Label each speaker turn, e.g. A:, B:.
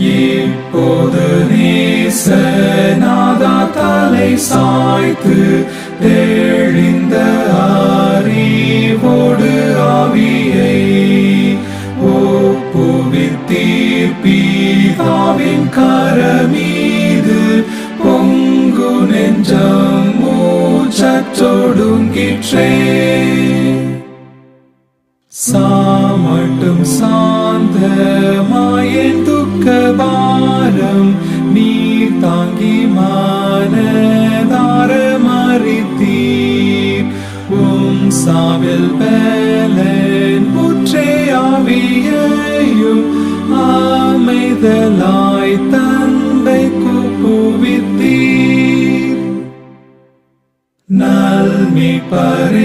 A: இப்போது நேசநாதா தலை சாய்த்து தெளிந்த அறிவோடு ஆவியை ஒப்புவித்தீர். பிதாவின் கரமீது பொங்கு நெஞ்சம் மூச்சற்றொடுங்கிற்றே. சாமட்டும் சாந்தமாயின் துக்க பாரம் நீர் தாங்கி மனதார மறித்தீர். சாவில் பலன் முற்றே ஆவியையும் அமைதலாய் தந்தை கூப்புவித்தீர். நல்மீட்பரே